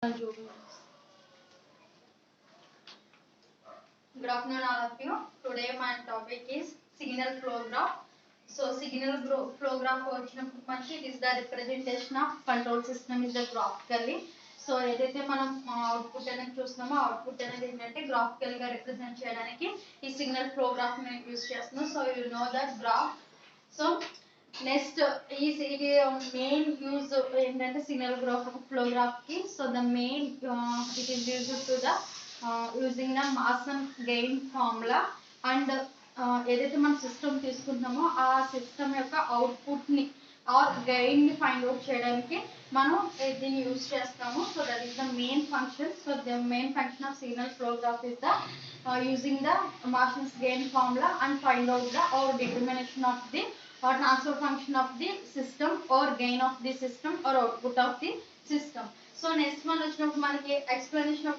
Good afternoon, all of you. Today my topic is signal flow graph. So signal flow graph it is the representation of control system is the graphically. So ఏదైతే మనం output అనేది చూస్తున్నామో output అనేది ఏంటంటే graphical గా represent చేయడానికి ఈ signal flow graph ని use చేస్తున్నాం. So you know that graph. So next ఇది మెయిన్ యూజ్ ఏంటంటే సిగ్నల్ ఫ్లో గ్రాఫ్ కి. So the main it is used to the using the mass and gain formula. And ఏదైతే మనం system తీసుకుంటున్నామో ఆ system యొక్క output ని are gain ని find out చేయడానికి మనం దీన్ని యూజ్ చేస్తాము. So that is the main function. So the main function of signal flow graph is the using the Martian's gain formula and find out the or determination of the or transfer function of the system or gain of the system or output of the system. So next one వచ్చినప్పుడు మనకి explanation of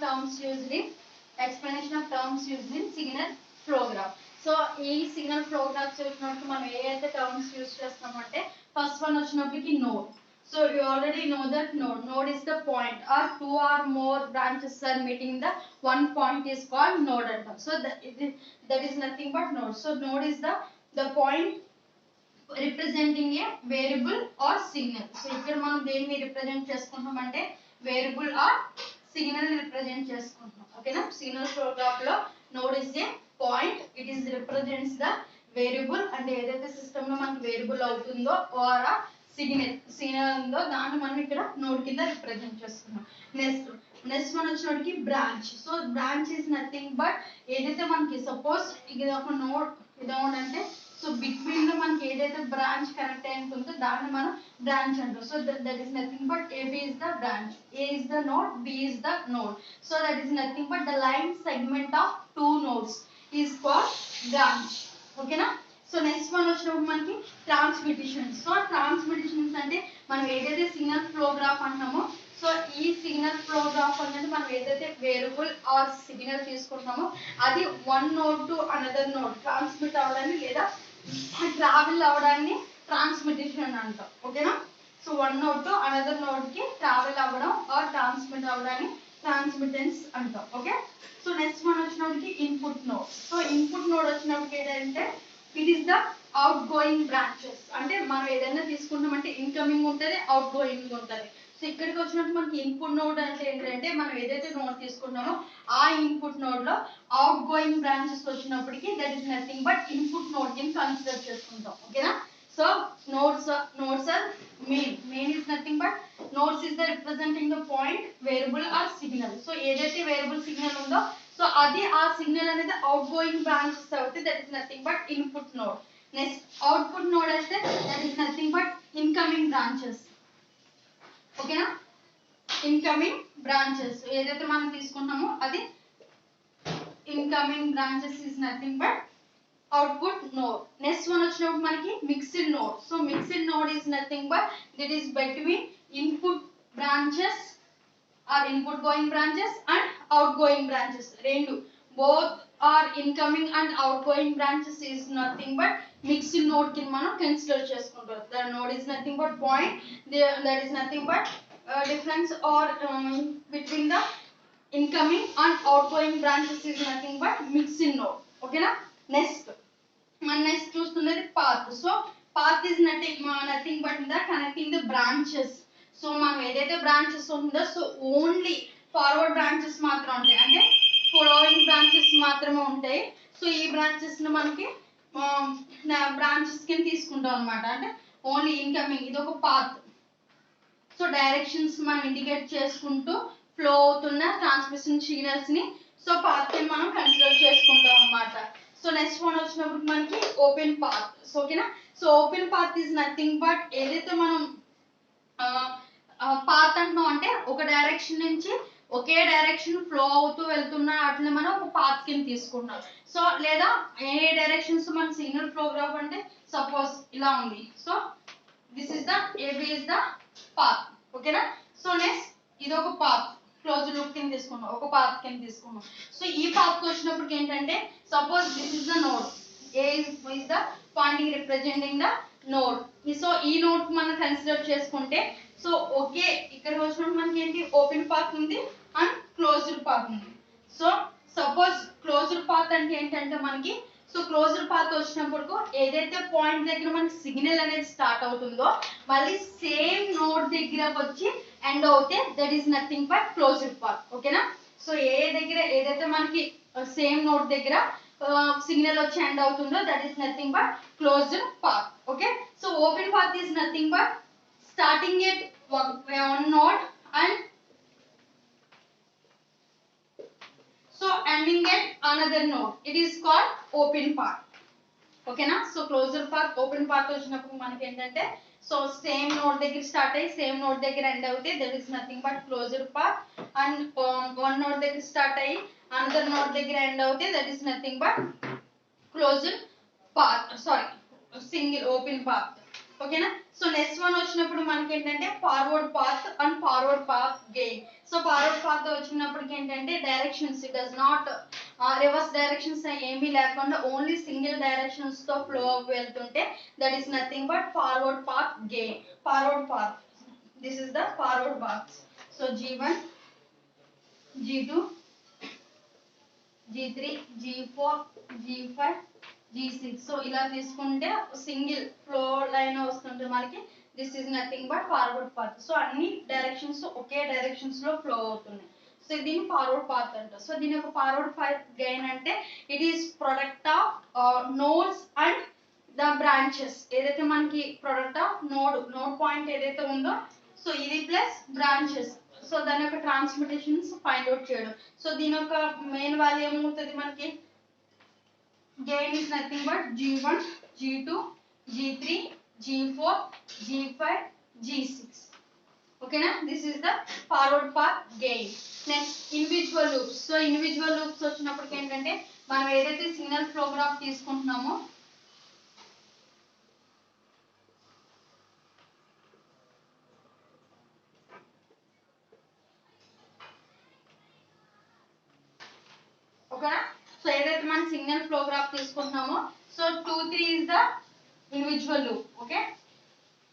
terms used in signal flow graph. So ఈ signal flow graph చూసినప్పుడు మనం ఏదైతే terms use చేస్తామంటే first one వచ్చినప్పటికి node. So you already know that node is the point or two or more branches are meeting the one point is called node. So that is nothing but node. So node is the point representing a variable or signal. So ఇక్కడ మనం దేన్ని represent చేసుకుంటాం అంటే variable are signal ని represent చేసుకుంటాం. ఓకేనా. Signal flow graph లో node is a point. It is represents the variable అంటే ఏదైతే సిస్టమ్ లో మనకి వేరియబుల్ అవుతుందో ఆర్ సిగ్నల్ ఉందో దాన్ని మనం ఇక్కడ నోడ్ కింద రిప్రజెంట్ చేస్తున్నాం. నెక్స్ట్ మనం వచ్చినోడికి branch. So branch is nothing but ఏదైతే మనకి సపోజ్ ఇది ఒక నోడ్ అంటే సో బిట్వీన్ లో మనకి ఏదైతే బ్రాంచ్ కనెక్ట్ అయి ఉంటుందో దాన్ని మనం బ్రాంచ్ అంటాం. So that is nothing but AB is the branch, A is the node, B is the node. So that is nothing but the line segment of two nodes is called branch. ఓకేనా. So next one వచ్చినప్పుడు మనకి ట్రాన్స్మిటేషన్స్. So ట్రాన్స్మిటేషన్స్ అంటే మనం ఏదైతే signal flow graph అంటామో so ఈ signal flow graph అనేది మనం ఏదైతే వేరియబుల్ ఆర్ సిగ్నల్ తీసుకుంటామో అది one node to another node transmit అవ్వడాన్ని లేదా ట్రావెల్ అవ్వడాన్ని ట్రాన్స్మిటేషన్ అంటాం. ఓకేనా. So one node to another node కి ట్రావెల్ అవ్వడం ఆర్ ట్రాన్స్మిట్ అవ్వడాన్ని ట్రాన్స్మిటెన్స్ అంటాం. ఓకే. సో నెక్స్ట్ వన్ వచ్చినప్పటికి input node. So input node వచ్చినప్పటికి ఏంటంటే it is the out going branches. అంటే మనం ఏదైనా తీసుకుంటామంటే ఇన్కమింగ్ ఉంటుంది, అవుట్ గోయింగ్ ఉంటుంది. సో ఇక్కడికి వచ్చినట్టు మనకి ఇన్పుట్ నోడ్ అంటే ఏంటంటే మనం ఏదైతే నోడ్ తీసుకున్నామో ఆ ఇన్పుట్ నోడ్ లో అవుట్ గోయింగ్ బ్రాంచెస్ వచ్చినప్పటికి that is nothing but input node కింద కన్సిడర్ చేసుకుంటాం. ఓకేనా. So nodes are main is nothing but nodes is the representing the point variable or signal. So ఏదైతే వేరియబుల్ సిగ్నల్ ఉందో so అది ఆ signal అనేది outgoing branches అవుతుంది. That is nothing but input node. Next output node అయితే that is nothing but incoming branches. ఓకేనా. Incoming branches ఏదైతే మనం తీసుకుంటామో అది incoming branches is nothing but output node. Next one వచ్చినప్పుడు మనకి mixed node. So mixed node is nothing but it is between input branches or input going branches and outgoing branches రెండు both are incoming and outgoing branches is nothing but mixed node కింద మనం consider చేసుకుంటాం. The node is nothing but point that is nothing but difference or between the incoming and outgoing branches is nothing but mixed node. Okay na. Next చూస్తున్నది path. So path is nothing but the connecting the branches. So మనం ఏదైతే branches ఉందో so only forward branches మాత్రం ఉంటాయి అంటే following branches మాత్రమే ఉంటాయి. So ఈ బ్రాంచెస్ ని మనకి బ్రాంచెస్ కింద తీసుకుంటాం అన్నమాట. అంటే ఓన్లీ ఇన్కమింగ్ ఇది ఒక పాత్. సో డైరెక్షన్స్ మనం ఇండికేట్ చేసుకుంటూ ఫ్లో అవుతున్న ట్రాన్స్మిషన్ సిగ్నల్స్ ని సో పాత్ ని మనం కన్సిడర్ చేసుకుంటాం అన్నమాట. సో నెక్స్ట్ వన్ వచ్చినప్పుడు మనకి ఓపెన్ పాత్. సో ఓకేనా. So open path is nothing but ఏదైతే మనం పాత్ అంటున్నాం అంటే ఒక డైరెక్షన్ నుంచి ఒకే డైరెక్షన్ ఫ్లో అవుతూ వెళ్తున్న వాటిని మనం ఒక పాత్ కింద తీసుకుంటాం. సో లేదా ఏ డైరెక్షన్స్ మన సిగ్నల్ ఫ్లో గ్రాఫ్ అంటే సపోజ్ ఇలా ఉంది. So this is the AB is the path. ఓకేనా. సో నెక్స్ట్ ఇది ఒక పాత్ క్లోజ్ లూప్ కింద తీసుకున్నాం, ఒక పాత్ కింద తీసుకున్నాం. సో ఈ పాత్ కి వచ్చినప్పుడు ఏంటంటే suppose this is the node, A is the pointing representing the node. So ఈ నోడ్ మనం కన్సిడర్ చేసుకుంటే సో ఓకే ఇక్కడ వచ్చినప్పుడు మనకి ఏంటి ఓపెన్ పాత్ ఉంది అండ్ క్లోజ్డ్ పాత్ ఉంది. సో సపోజ్ క్లోజ్డ్ పాత్ అంటే ఏంటంటే మనకి సో క్లోజ్డ్ పాత్ వచ్చినప్పుడు ఏదైతే పాయింట్ దగ్గర మనకి సిగ్నల్ అనేది స్టార్ట్ అవుతుందో మళ్ళీ సేమ్ నోడ్ దగ్గర వచ్చి ఎండ్ అవుతే that is nothing but closed path. ఓకేనా. సో ఏ దగ్గర ఏదైతే మనకి సేమ్ నోడ్ దగ్గర సిగ్నల్ వచ్చి ఎండ్ అవుతుందో that is nothing but closed path. Okay. So open path is nothing but starting at one node and so ending at another node. It is called open path. Okay na. So closed path, open path వచ్చినప్పుడు మనకి ఏంటంటే so same node దగ్గర start అయ్యి same node దగ్గర end అవుతే that is nothing but closed path. And one node దగ్గర start అయ్యి another node దగ్గర ఎండ్ అవుతే that is nothing but closed path, sorry single open path. ఓకేనా. సో నెక్స్ట్ వన్ వచ్చినప్పుడు మనకి ఏంటంటే forward path and forward path gain. So forward path వచ్చినప్పటికి ఏంటంటే directions it does not reverse directions ఏమీ లేకుండా ఓన్లీ సింగిల్ డైరెక్షన్స్ తో flow వెళ్తుంటే that is nothing but forward path gain. Forward path, this is the forward path. So G1 G2 G3 G4 G5 G6. So ఇలా తీసుకుంటే single flow line వస్తుంటే మనకి this is nothing but forward path. So అన్ని directions ఒకే directions లో flow అవుతున్నాయి. So దీన్ని forward path అంటారు. So దీని యొక్క ఫార్వర్డ్ పాత్ గెయిన్ అంటే it is product of nodes and the branches. ఏదైతే మనకి ప్రొడక్ట్ ఆఫ్ నోడ్ పాయింట్ ఏదైతే ఉందో సో ఇది ప్లస్ బ్రాంచెస్. సో దాని యొక్క ట్రాన్స్మిటేషన్స్ ఫైండ్ అవుట్ చేయడం. సో దీని యొక్క మెయిన్ వాల్యూ ఏమవుతుంది మనకి gain is nothing but G1 G2 G3 G4 G5 G6. Okay na. This is the forward path gain. Next individual loops. So individual loops వచ్చినప్పటికి ఏంటంటే మనం ఏదైతే సిగ్నల్ ఫ్లో గ్రాఫ్ తీసుకుంటున్నామో ఓకేనా. సో ఏదైతే మనం సిగ్నల్ ఫ్లో గ్రాఫ్ తీసుకుంటున్నామో so 2 3 is the individual loop. Okay.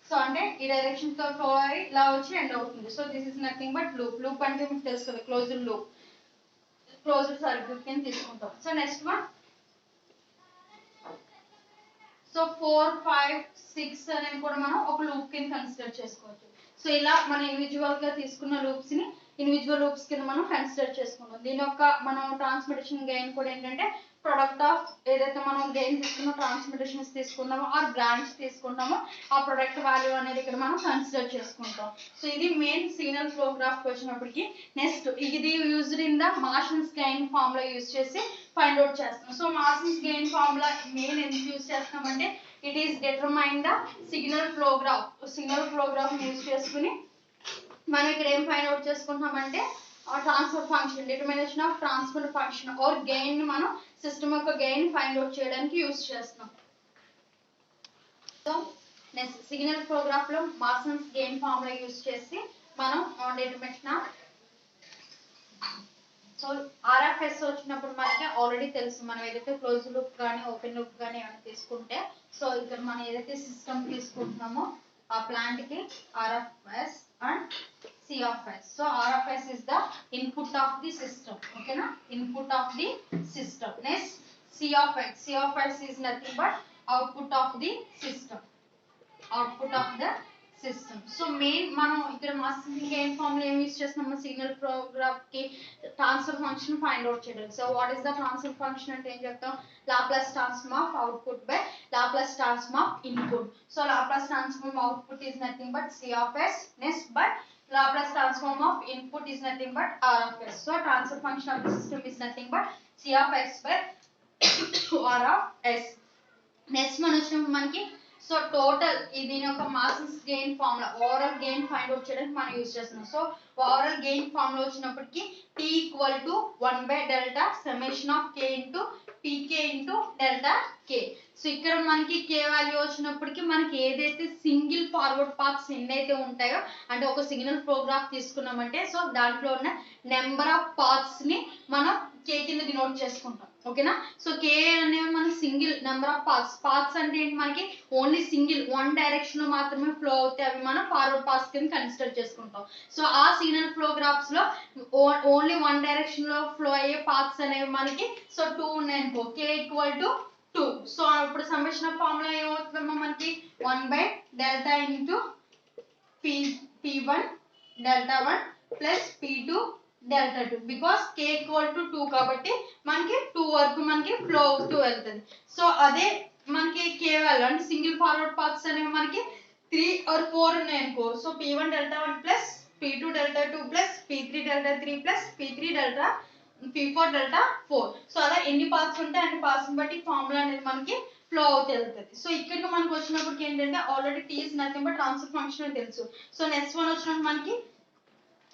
So అంటే ఈ డైరెక్షన్ తో ఫ్లో అయ్యి ఇలా వచ్చి ఎండ్ అవుతుంది. So this is nothing but loop. Loop అంటే మీకు తెలుసు కదా క్లోజ్డ్ లూప్, క్లోజ్డ్ సర్క్యూట్ కింద తీసుకుంటాం. సో నెక్స్ట్ వన్ సో 4 5 6 అనేది కూడా మనం ఒక లూప్ కింద కన్సిడర్ చేసుకోవచ్చు. సో ఇలా మన ఇండివిజువల్ గా తీసుకున్న లూప్స్ ని ఇండివిజువల్ లూప్స్ కింద మనం కన్సిడర్ చేసుకుంటాం. దీని యొక్క మనం ట్రాన్స్మిటేషన్ గెయిన్ కూడా ఏంటంటే ప్రొడక్ట్ ఆఫ్ ఏదైతే మనం గెయిన్ తీసుకున్న ట్రాన్స్మిటేషన్స్ తీసుకున్నామో ఆర్ బ్రాంచ్ తీసుకుంటామో ఆ ప్రొడక్ట్ వాల్యూ అనేది ఇక్కడ మనం కన్సిడర్ చేసుకుంటాం. సో ఇది మెయిన్ సిగ్నల్ ఫ్లో గ్రాఫ్ వచ్చినప్పటికి నెక్స్ట్ ఇది used in the Mason's gain formula use చేసి ఫైండ్ అవుట్ చేస్తాం. So Mason's gain formula main ఎందుకు యూజ్ చేస్తామంటే it is determine the signal flow graph. Signal flow graph use చేసుకుని మనం ఇక్కడ ఏం ఫైండ్ అవుట్ చేసుకుంటామంటే transfer function, determination of transfer function or gain మనం సిస్టమ్ యొక్క గెయిన్ ఫైండ్ అవుట్ చేయడానికి యూజ్ చేస్తాం. So next signal flow graph లో మాసన్స్ గెయిన్ ఫార్ములా యూజ్ చేసి మనం డిటర్మినేషన్ ఆఫ్ సో ఆర్ఎఫ్ఎస్ వచ్చినప్పుడు మనకి ఆల్రెడీ తెలుసు మనం ఏదైతే క్లోజ్ లూప్ కానీ ఓపెన్ లూప్ కానీ ఏమైనా తీసుకుంటే సో ఇక్కడ మనం ఏదైతే సిస్టమ్ తీసుకుంటున్నామో ఆ ప్లాంట్ కి RFS and CFS. So RFS is the input of the system. Okay na. Input of the system. Next CFS. CFS is nothing but output of the system. Output of the system. So main మనం ఇక్కడ masons gain formula ఏం use చేస్తున్నాము signal flow graph కి transfer function find out చేయడం. So what is the transfer function అంటే ఏం చెప్తాం Laplace transform of output by Laplace transform of input. So Laplace transform output is nothing but CFS. Next but Laplace transform of input is nothing but RFS. So transfer function of the system is nothing but CFS by RFS. Next మనం వచ్చినప్పుడు మనకి so total దీని యొక్క masons gain formula overall gain find out చేయడానికి మనం use చేస్తున్నాం. So overall gain formula వచ్చినప్పటికి T equal to 1 by delta summation of K into PK into delta K. So ఇక్కడ మనకి K వాల్యూ వచ్చినప్పటికి మనకి ఏదైతే సింగిల్ ఫార్వర్డ్ పాత్స్ ఎన్నైతే ఉంటాయో అంటే ఒక సిగ్నల్ ఫ్లో గ్రాఫ్ తీసుకున్నామంటే సో దాంట్లో ఉన్న నెంబర్ ఆఫ్ పాత్స్ ని మనం K కింద డినోట్ చేసుకుంటాం. ఓకేనా. సో కే అనేవి మనకి సింగిల్ నెంబర్ ఆఫ్ పాత్స్ అంటే ఏంటి మనకి ఓన్లీ సింగిల్ వన్ డైరెక్షన్ లో మాత్రమే ఫ్లో అవుతాయి, అవి మనం ఫార్వర్డ్ పాత్స్ కింద కన్సిడర్ చేసుకుంటాం. సో ఆ సిగ్నల్ ఫ్లో గ్రాఫ్స్ లో ఓన్లీ వన్ డైరెక్షన్ లో ఫ్లో అయ్యే పాత్స్ అనేవి మనకి సో 2 ఉన్నాయి అనుకో, కే ఈక్వల్ టు 2. సో ఇప్పుడు సమ్మేషన్ ఆఫ్ ఫార్ములా ఏమవుతుందమ్మా మనకి 1/డెల్టా into P1 delta 1 plus P2 delta 2, because K equal to 2 కాబట్టి మనకి 2 వరకు మనకి ఫ్లో అవుతూ వెళ్తుంది. సో అదే మనకి K వాల్యూ అంటే సింగిల్ ఫార్వర్డ్ పాత్స్ అనేవి మనకి 3 or 4 ఉన్నాయి అనుకో, so P1 delta 1 plus P2 delta 2 plus P3 delta 3 plus P3 delta P4 delta 4. So అలా ఎన్ని పాత్స్ ఉంటే అన్ని పాత్స్ బట్టి ఫార్ములా అనేది మనకి ఫ్లో అవుతూ వెళ్తుంది. సో ఇక్కడికి మనకు వచ్చినప్పటికి ఏంటంటే already T is nothing but transfer function అని తెలుసు. సో నెక్స్ట్ వన్ వచ్చినప్పుడు మనకి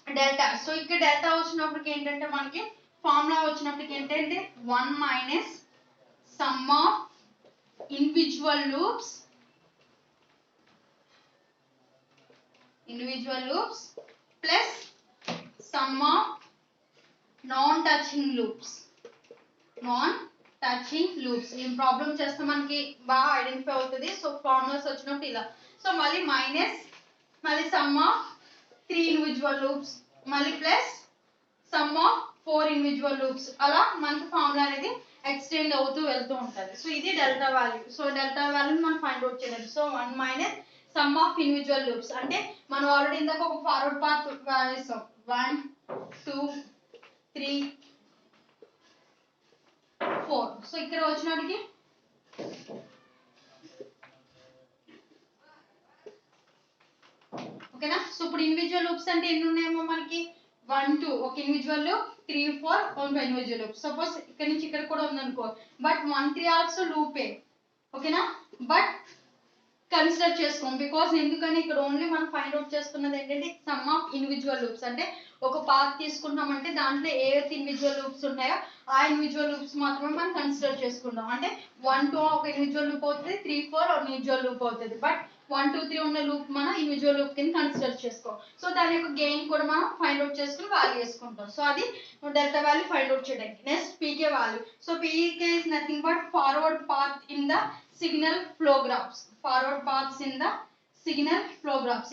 డెల్టా. సో ఇక్కడ డెల్టా వచ్చినప్పటికి ఏంటంటే మనకి ఫార్ములా వచ్చినప్పటికి ఏంటంటే 1 minus sum of individual loops plus some of non touching loops. ఈ ప్రాబ్లం చేస్తే మనకి బాగా ఐడెంటిఫై అవుతుంది. సో ఫార్ములాస్ వచ్చినప్పుడు ఇలా, సో మళ్ళీ మైనస్ మళ్ళీ సమ్ ఆఫ్ 3 ఇండివిజువల్ లూప్స్ మళ్ళీ plus some of 4 individual loops, అలా మనకి ఫార్ములా అనేది ఎక్స్టెండ్ అవుతూ వెళ్తూ ఉంటుంది. సో ఇది డెల్టా వాల్యూ. సో డెల్టా వాల్యూని మనం ఫైండ్ అవుట్ చేయాలి. So 1 minus sum of individual loops అంటే మనం ఆల్రెడీ ఇందాక ఒక ఫార్వర్డ్ పాత్ వేసాం 1 2 3 4. సో ఇక్కడ వచ్చినప్పటికి ఓకేనా. సో ఇప్పుడు ఇండివిజువల్ లూప్స్ అంటే ఎన్ని ఉన్నాయేమో మనకి 1 2 ఒక ఇండివిజువల్ లూప్, 3 4 ఒక ఇండివిజువల్ లూప్. సపోజ్ ఇక్కడ నుంచి ఇక్కడ కూడా ఉందనుకో, బట్ 1 3 ఆల్సో లూపే, ఓకేనా. బట్ కన్సిడర్ చేసుకోం బికాస్ ఎందుకని ఇక్కడ ఓన్లీ మనం ఫైండ్ అవుట్ చేసుకున్నది ఏంటంటే సమ్ ఆఫ్ ఇండివిజువల్ లూప్స్. అంటే ఒక పాత్ తీసుకుంటామంటే దాంట్లో ఏ ఇండివిజువల్ లూప్స్ ఉన్నాయో ఆ ఇండివిజువల్ లూప్స్ మాత్రమే మనం కన్సిడర్ చేసుకుంటాం. అంటే 1 2 ఒక ఇండివిజువల్ లూప్ అవుతుంది, 3 4 ఒక ఇండివిజువల్ లూప్ అవుతుంది. బట్ 1 2 3 ఉన్న లూప్ మనం ఇండివిజువల్ లూప్ కింద కన్సిడర్ చేసుకో. సో దాని యొక్క గెయిన్ కూడా మనం ఫైండ్ అవుట్ చేసుకుని వాల్యూ చేసుకుంటాం. సో అది డెల్టా వాల్యూ ఫైండ్ అవుట్ చేయడానికి. Next PK value. So PK is nothing but forward path in the signal flow graphs.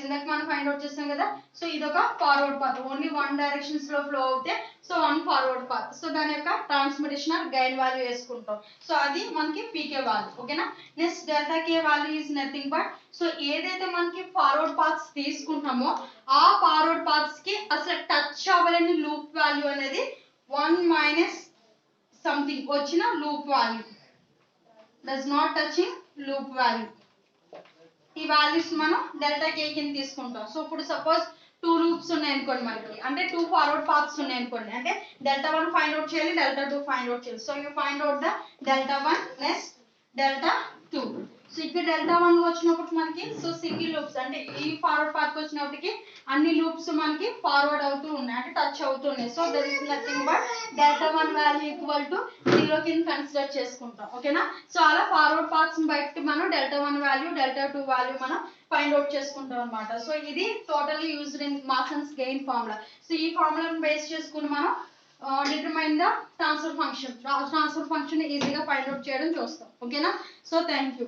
ఇందాక మనం ఫైండ్ అవుట్ చేస్తాం కదా. సో ఇది ఒక forward path, only one directions లో ఫ్లో అవుతే సో 1 ఫార్వర్డ్ పాత్. సో దాని యొక్క ట్రాన్స్మిటేషన్ గెయిన్ వాల్యూ వేసుకుంటాం. సో అది మనకి పీకే వాల్యూ, ఓకేనా. Next delta K value is nothing but so ఏదైతే మనకి ఫార్వర్డ్ పాత్స్ తీసుకుంటామో ఆ ఫార్వర్డ్ పాత్స్ కి అసలు టచ్ అవ్వలేని లూప్ వాల్యూ అనేది 1 మైనస్ సంథింగ్ వచ్చిన loop value, does not touching loop value. ఈ వాల్యూస్ మనం డెల్టా కే కింద తీసుకుంటాం. సో ఇప్పుడు సపోజ్ 2 లూప్స్ ఉన్నాయి అనుకోండి మనకి, అంటే 2 ఫార్వర్డ్ పాత్స్ ఉన్నాయి అనుకోండి, అంటే డెల్టా 1 ఫైండ్ అవుట్ చేయాలి, డెల్టా 2 ఫైండ్ అవుట్ చేయాలి. So you find out the delta 1 next delta 2. So ఇక్కడ డెల్టా 1 వచ్చినప్పుడు మనకి సో సింగిల్ లూప్స్ అంటే ఈ ఫార్వర్డ్ పాత్ వచ్చినప్పటికి అన్ని లూప్స్ మనకి ఫార్వర్డ్ అవుతూ ఉన్నాయి, అంటే టచ్ అవుతున్నాయి. So that is nothing but delta 1 value equal to 0 కింద కన్సిడర్ చేసుకుంటాం, ఓకేనా. సో అలా ఫార్వర్డ్ పాత్స్ బయట మనం డెల్టా 1 వాల్యూ డెల్టా 2 వాల్యూ మనం ఫైండ్ అవుట్ చేసుకుంటాం అన్నమాట. సో ఇది totally used in masons gain formula. So ఈ ఫార్ములాను బేస్ చేసుకుని మనం డిటర్మైన్ ద ట్రాన్స్ఫర్ ఫంక్షన్ ఈజీగా ఫైండ్ అవుట్ చేయడం చూస్తాం, ఓకేనా. So thank you.